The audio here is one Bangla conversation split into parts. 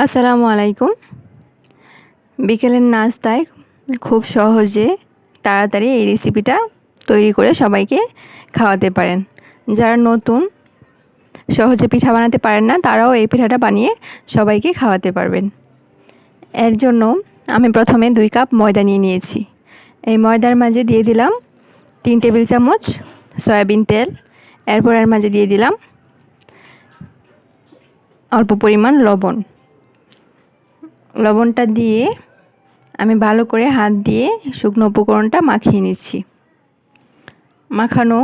আসসালামু আলাইকুম। বিকেলের নাস্তায় খুব সহজে তাড়াতাড়ি এই রেসিপিটা তৈরি করে সবাইকে খাওয়াতে পারেন। যারা নতুন সহজে পিঠা বানাতে পারেন না, তারাও এই পিঠাটা বানিয়ে সবাইকে খাওয়াতে পারবেন। এর জন্য আমি প্রথমে 2 কাপ ময়দা নিয়ে নিয়েছি। এই ময়দার মাঝে দিয়ে দিলাম 3 টেবিল চামচ সয়াবিন তেল। এরপর এর মাঝে দিয়ে দিলাম অল্প পরিমাণ লবণ। লবণটা দিয়ে আমি ভালো করে হাত দিয়ে শুকনো উপকরণটা মাখিয়ে নিচ্ছি। মাখানো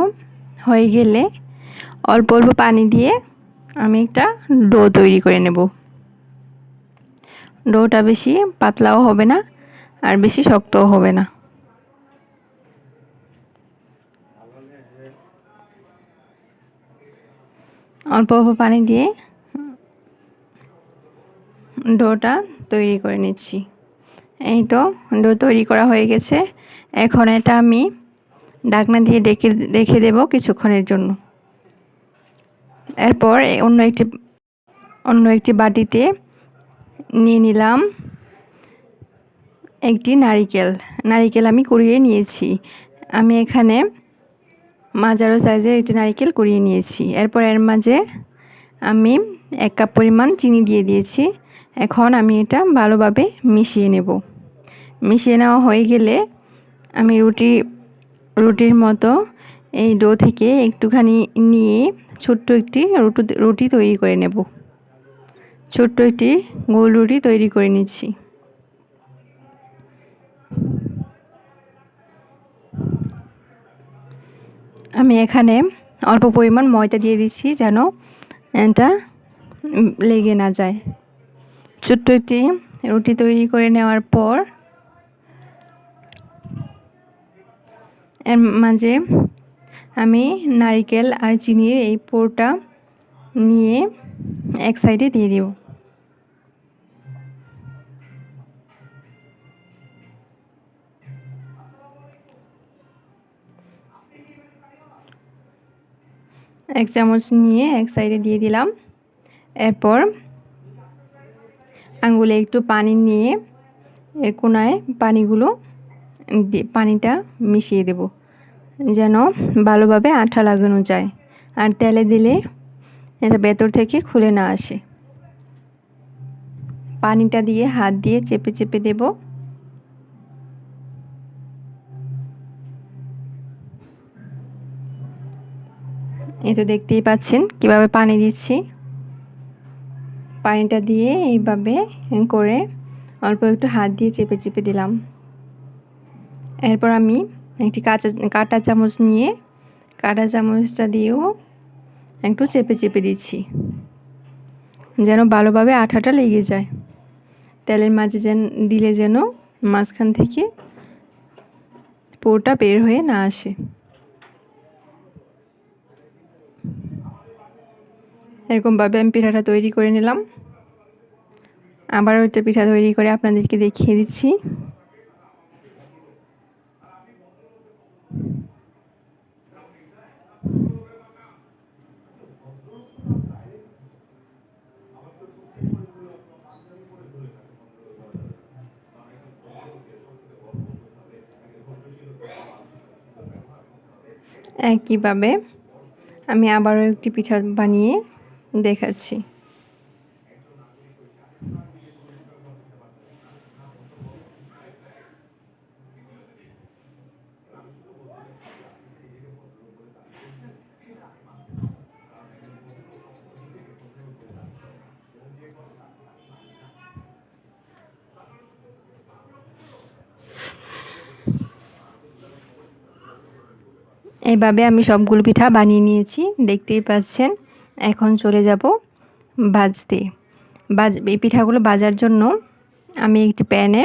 হয়ে গেলে অল্প অল্প পানি দিয়ে আমি একটা ডো তৈরি করে নেব। ডোটা বেশি পাতলাও হবে না আর বেশি শক্তও হবে না। অল্প অল্প পানি দিয়ে ডোটা তৈরি করে নিচ্ছি। এই তো ডো তৈরি করা হয়ে গেছে। এখন এটা আমি ঢাকনা দিয়ে রেখে দেব কিছুক্ষণের জন্য। এরপর অন্য একটি বাটিতে নিয়ে নিলাম একটি নারিকেল আমি কুড়িয়ে নিয়েছি। আমি এখানে মাঝারো সাইজের একটি নারিকেল কুড়িয়ে নিয়েছি। এরপর এর মাঝে আমি 1 কাপ পরিমাণ চিনি দিয়ে দিয়েছি। এখন আমি এটা ভালোভাবে মিশিয়ে নেব। মিশিয়ে নেওয়া হয়ে গেলে আমি রুটির মতো এই ডো থেকে একটুখানি নিয়ে ছোট্ট একটি রুটি তৈরি করে নেব। ছোট্ট একটি গোল রুটি তৈরি করে নিচ্ছি। আমি এখানে অল্প পরিমাণ ময়দা দিয়ে দিচ্ছি যেন এটা লেগে না যায়। ছোট্ট একটি রুটি তৈরি করে নেওয়ার পর এর মাঝে আমি নারকেল আর চিনির এই পুরটা নিয়ে এক সাইডে দিয়ে দেব। এক চামচ নিয়ে এক সাইডে দিয়ে দিলাম। এরপর আঙ্গুলে একটু পানি নিয়ে এর কোনায় পানিটা মিশিয়ে দেব যেন ভালোভাবে আঠা লাগানো যায় আর তেলে দিলে এটা ভেতর থেকে খুলে না আসে। পানিটা দিয়ে হাত দিয়ে চেপে চেপে দেব। এই তো দেখতেই পাচ্ছেন কিভাবে পানি দিচ্ছি। পানিটা দিয়ে এইভাবে করে অল্প একটু হাত দিয়ে চেপে চেপে দিলাম। এরপর আমি একটি কাঁটা চামচ নিয়ে কাঁটা চামচটা দিয়েও একটু চেপে চেপে দিচ্ছি যেন ভালোভাবে আঠাটা লেগে যায়। তেলের মাঝে দিলে যেন মাঝখান থেকে পুরোটা বের হয়ে না আসে। এরকমভাবে আমি পিঠাটা তৈরি করে নিলাম। আবারও একটা পিঠা তৈরি করে আপনাদেরকে দেখিয়ে দিচ্ছি। একইভাবে আমি আবারও একটি পিঠা বানিয়ে দেখাচ্ছি। এইভাবে আমি সবগুলো পিঠা বানিয়ে নিয়েছি, দেখতেই পাচ্ছেন। এখন চলে যাব ভাজতে। এই পিঠাগুলো ভাজার জন্য আমি একটি প্যানে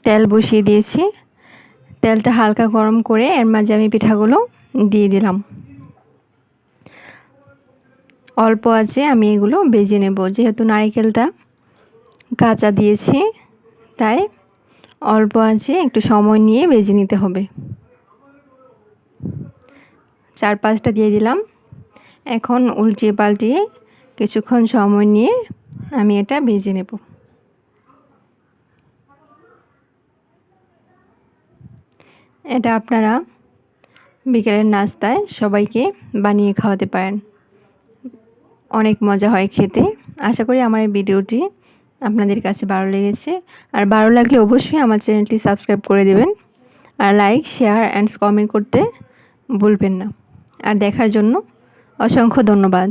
তেল বসিয়ে দিয়েছি। তেলটা হালকা গরম করে এর মাঝে আমি পিঠাগুলো দিয়ে দিলাম। অল্প আছে আমি এগুলো ভেজে নেব। যেহেতু নারকেলটা কাঁচা দিয়েছি তাই অল্প আছে একটু সময় নিয়ে ভেজে নিতে হবে। 4-5টা দিয়ে দিলাম। এখন উল্টিয়ে পাল্টিয়ে কিছুক্ষণ সময় নিয়ে আমি এটা ভেজে নেব। এটা আপনারা বিকেলের নাস্তায় সবাইকে বানিয়ে খাওয়াতে পারেন, অনেক মজা হয় খেতে। আশা করি আমার এই ভিডিওটি আপনাদের কাছে ভালো লেগেছে, আর ভালো লাগলে অবশ্যই আমার চ্যানেলটি সাবস্ক্রাইব করে দেবেন, আর লাইক, শেয়ার অ্যান্ড কমেন্ট করতে ভুলবেন না। আর দেখার জন্য অসংখ্য ধন্যবাদ।